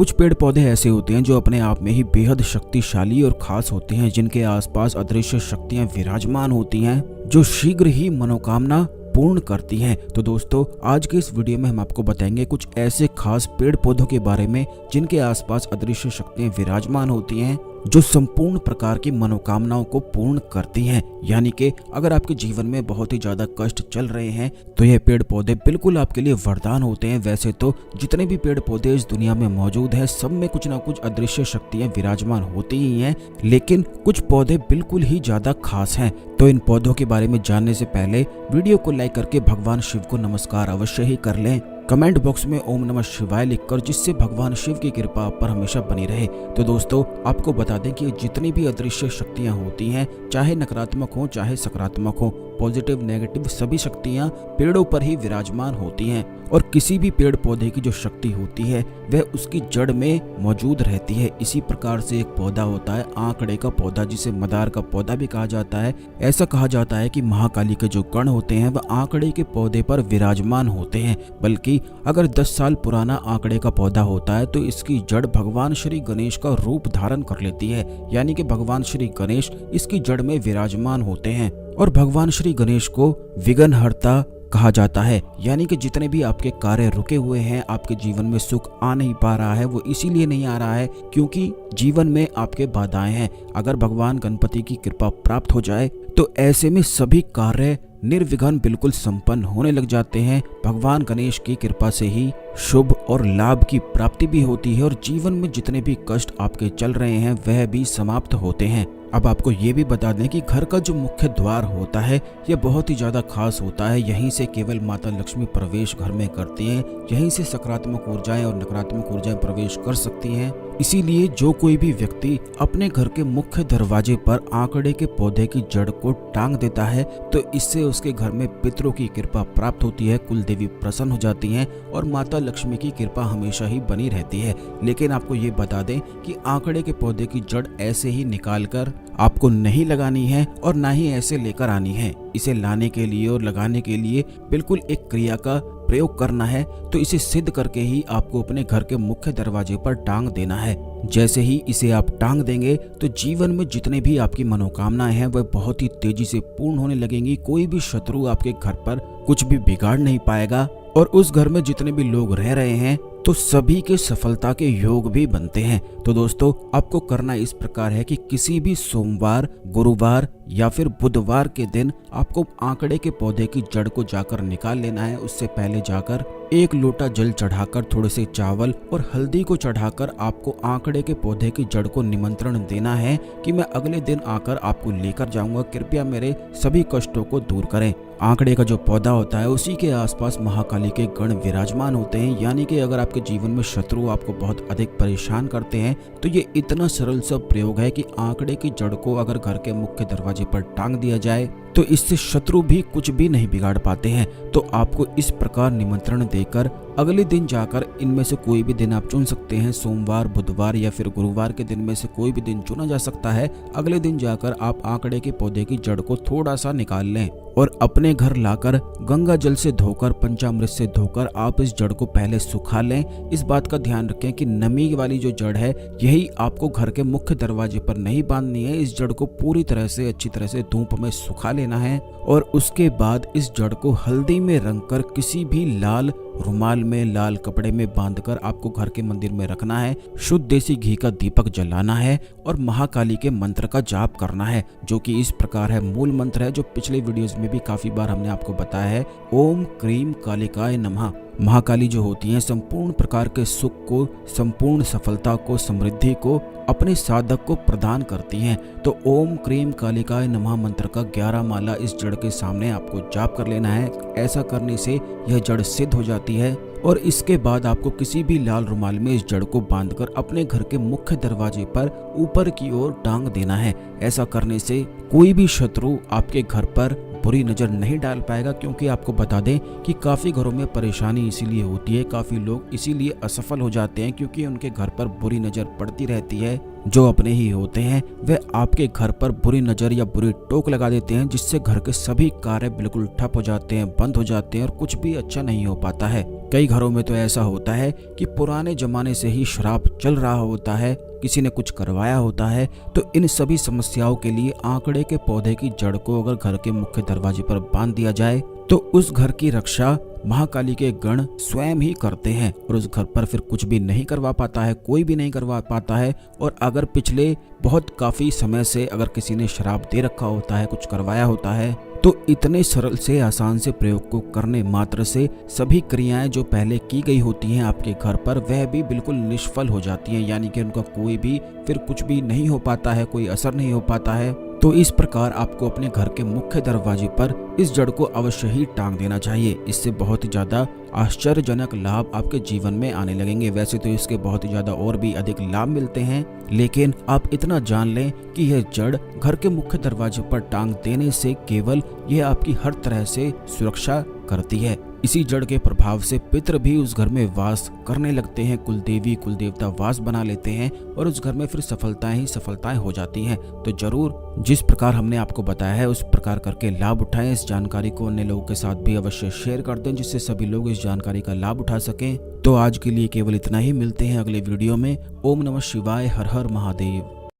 कुछ पेड़ पौधे ऐसे होते हैं जो अपने आप में ही बेहद शक्तिशाली और खास होते हैं, जिनके आसपास अदृश्य शक्तियां विराजमान होती हैं जो शीघ्र ही मनोकामना पूर्ण करती हैं। तो दोस्तों, आज के इस वीडियो में हम आपको बताएंगे कुछ ऐसे खास पेड़ पौधों के बारे में जिनके आसपास अदृश्य शक्तियां विराजमान होती हैं जो संपूर्ण प्रकार की मनोकामनाओं को पूर्ण करती हैं। यानी कि अगर आपके जीवन में बहुत ही ज्यादा कष्ट चल रहे हैं तो ये पेड़ पौधे बिल्कुल आपके लिए वरदान होते हैं। वैसे तो जितने भी पेड़ पौधे इस दुनिया में मौजूद है, सब में कुछ ना कुछ अदृश्य शक्तियां विराजमान होती ही हैं, लेकिन कुछ पौधे बिल्कुल ही ज्यादा खास हैं। तो इन पौधों के बारे में जानने से पहले वीडियो को लाइक करके भगवान शिव को नमस्कार अवश्य ही कर लें। कमेंट बॉक्स में ओम नमः शिवाय लिखकर, जिससे भगवान शिव की कृपा आप पर हमेशा बनी रहे। तो दोस्तों, आपको बता दें कि जितनी भी अदृश्य शक्तियां होती हैं, चाहे नकारात्मक हो चाहे सकारात्मक हो, पॉजिटिव नेगेटिव सभी शक्तियां पेड़ों पर ही विराजमान होती हैं। और किसी भी पेड़ पौधे की जो शक्ति होती है वह उसकी जड़ में मौजूद रहती है। इसी प्रकार से एक पौधा होता है आंकड़े का पौधा, जिसे मदार का पौधा भी कहा जाता है। ऐसा कहा जाता है कि महाकाली के जो गण होते हैं वह आंकड़े के पौधे पर विराजमान होते हैं। बल्कि अगर 10 साल पुराना आंकड़े का पौधा होता है तो इसकी जड़ भगवान श्री गणेश का रूप धारण कर लेती है। यानी कि भगवान श्री गणेश इसकी जड़ में विराजमान होते हैं। और भगवान श्री गणेश को विघ्नहर्ता कहा जाता है। यानी कि जितने भी आपके कार्य रुके हुए हैं, आपके जीवन में सुख आ नहीं पा रहा है, वो इसीलिए नहीं आ रहा है क्योंकि जीवन में आपके बाधाएं हैं। अगर भगवान गणपति की कृपा प्राप्त हो जाए तो ऐसे में सभी कार्य निर्विघ्न बिल्कुल संपन्न होने लग जाते हैं। भगवान गणेश की कृपा से ही शुभ और लाभ की प्राप्ति भी होती है और जीवन में जितने भी कष्ट आपके चल रहे हैं वह भी समाप्त होते हैं। अब आपको ये भी बता दें कि घर का जो मुख्य द्वार होता है यह बहुत ही ज्यादा खास होता है। यहीं से केवल माता लक्ष्मी प्रवेश घर में करती हैं, यहीं से सकारात्मक ऊर्जाएं और नकारात्मक ऊर्जाएं प्रवेश कर सकती हैं। इसीलिए जो कोई भी व्यक्ति अपने घर के मुख्य दरवाजे पर आंकड़े के पौधे की जड़ को टांग देता है तो इससे उसके घर में पितरों की कृपा प्राप्त होती है, कुल देवी प्रसन्न हो जाती हैं और माता लक्ष्मी की कृपा हमेशा ही बनी रहती है। लेकिन आपको ये बता दें कि आंकड़े के पौधे की जड़ ऐसे ही निकालकर आपको नहीं लगानी है और ना ही ऐसे लेकर आनी है। इसे लाने के लिए और लगाने के लिए बिल्कुल एक क्रिया का प्रयोग करना है। तो इसे सिद्ध करके ही आपको अपने घर के मुख्य दरवाजे पर टांग देना है। जैसे ही इसे आप टांग देंगे तो जीवन में जितने भी आपकी मनोकामनाएं हैं वह बहुत ही तेजी से पूर्ण होने लगेंगी। कोई भी शत्रु आपके घर पर कुछ भी बिगाड़ नहीं पाएगा और उस घर में जितने भी लोग रह रहे हैं तो सभी के सफलता के योग भी बनते हैं। तो दोस्तों, आपको करना इस प्रकार है कि किसी भी सोमवार, गुरुवार या फिर बुधवार के दिन आपको आंकड़े के पौधे की जड़ को जाकर निकाल लेना है। उससे पहले जाकर 1 लोटा जल चढ़ाकर थोड़े से चावल और हल्दी को चढ़ाकर आपको आंकड़े के पौधे की जड़ को निमंत्रण देना है कि मैं अगले दिन आकर आपको लेकर जाऊंगा, कृपया मेरे सभी कष्टों को दूर करें। आंकड़े का जो पौधा होता है उसी के आसपास महाकाली के गण विराजमान होते हैं। यानी कि अगर आपके जीवन में शत्रु आपको बहुत अधिक परेशान करते हैं तो ये इतना सरल सा प्रयोग है कि आंकड़े की जड़ को अगर घर के मुख्य दरवाजे पर टांग दिया जाए तो इससे शत्रु भी कुछ भी नहीं बिगाड़ पाते हैं। तो आपको इस प्रकार निमंत्रण देकर अगले दिन जाकर, इनमें से कोई भी दिन आप चुन सकते हैं, सोमवार, बुधवार या फिर गुरुवार के दिन में से कोई भी दिन चुना जा सकता है। अगले दिन जाकर आप आंकड़े के पौधे की जड़ को थोड़ा सा निकाल लें और अपने घर लाकर गंगा जल से धोकर, पंचामृत से धोकर आप इस जड़ को पहले सुखा लें। इस बात का ध्यान रखें कि नमी वाली जो जड़ है यही आपको घर के मुख्य दरवाजे पर नहीं बांधनी है। इस जड़ को पूरी तरह से अच्छी तरह से धूप में सुखा लेना है और उसके बाद इस जड़ को हल्दी में रंगकर किसी भी लाल रुमाल में, लाल कपड़े में बांधकर आपको घर के मंदिर में रखना है। शुद्ध देसी घी का दीपक जलाना है और महाकाली के मंत्र का जाप करना है, जो कि इस प्रकार है। मूल मंत्र है जो पिछले वीडियोस में भी काफी बार हमने आपको बताया है। ओम क्रीम कालिकाय नमः। महाकाली जो होती हैं संपूर्ण प्रकार के सुख को, संपूर्ण सफलता को, समृद्धि को अपने साधक को प्रदान करती हैं। तो ओम क्रीम कालिकाय नमः मंत्र का 11 माला इस जड़ के सामने आपको जाप कर लेना है। ऐसा करने से यह जड़ सिद्ध हो जाती है और इसके बाद आपको किसी भी लाल रुमाल में इस जड़ को बांधकर अपने घर के मुख्य दरवाजे पर ऊपर की ओर टांग देना है। ऐसा करने से कोई भी शत्रु आपके घर पर बुरी नजर नहीं डाल पाएगा, क्योंकि आपको बता दें कि काफी घरों में परेशानी इसीलिए होती है, काफी लोग इसीलिए असफल हो जाते हैं क्योंकि उनके घर पर बुरी नजर पड़ती रहती है। जो अपने ही होते हैं वे आपके घर पर बुरी नज़र या बुरी टोक लगा देते हैं, जिससे घर के सभी कार्य बिल्कुल ठप हो जाते हैं, बंद हो जाते हैं और कुछ भी अच्छा नहीं हो पाता है। कई घरों में तो ऐसा होता है कि पुराने जमाने से ही श्राप चल रहा होता है, किसी ने कुछ करवाया होता है। तो इन सभी समस्याओं के लिए आंकड़े के पौधे की जड़ को अगर घर के मुख्य दरवाजे पर बांध दिया जाए तो उस घर की रक्षा महाकाली के गण स्वयं ही करते हैं और उस घर पर फिर कुछ भी नहीं करवा पाता है, कोई भी नहीं करवा पाता है। और अगर पिछले काफी समय से अगर किसी ने शराब दे रखा होता है, कुछ करवाया होता है, तो इतने सरल से आसान से प्रयोग को करने मात्र से सभी क्रियाएं जो पहले की गई होती हैं आपके घर पर वह भी बिल्कुल निष्फल हो जाती हैं, यानी कि उनका कोई भी फिर कुछ भी नहीं हो पाता है, कोई असर नहीं हो पाता है। तो इस प्रकार आपको अपने घर के मुख्य दरवाजे पर इस जड़ को अवश्य ही टांग देना चाहिए। इससे बहुत ही ज्यादा आश्चर्यजनक लाभ आपके जीवन में आने लगेंगे। वैसे तो इसके बहुत ही ज्यादा और भी अधिक लाभ मिलते हैं, लेकिन आप इतना जान लें कि यह जड़ घर के मुख्य दरवाजे पर टांग देने से केवल यह आपकी हर तरह से सुरक्षा करती है। इसी जड़ के प्रभाव से पितृ भी उस घर में वास करने लगते हैं, कुल देवी कुल देवता वास बना लेते हैं और उस घर में फिर सफलताएं ही सफलताएं हो जाती हैं। तो जरूर जिस प्रकार हमने आपको बताया है उस प्रकार करके लाभ उठाएं। इस जानकारी को अन्य लोगों के साथ भी अवश्य शेयर कर दें, जिससे सभी लोग इस जानकारी का लाभ उठा सकें। तो आज के लिए केवल इतना ही, मिलते हैं अगले वीडियो में। ओम नमः शिवाय, हर हर महादेव।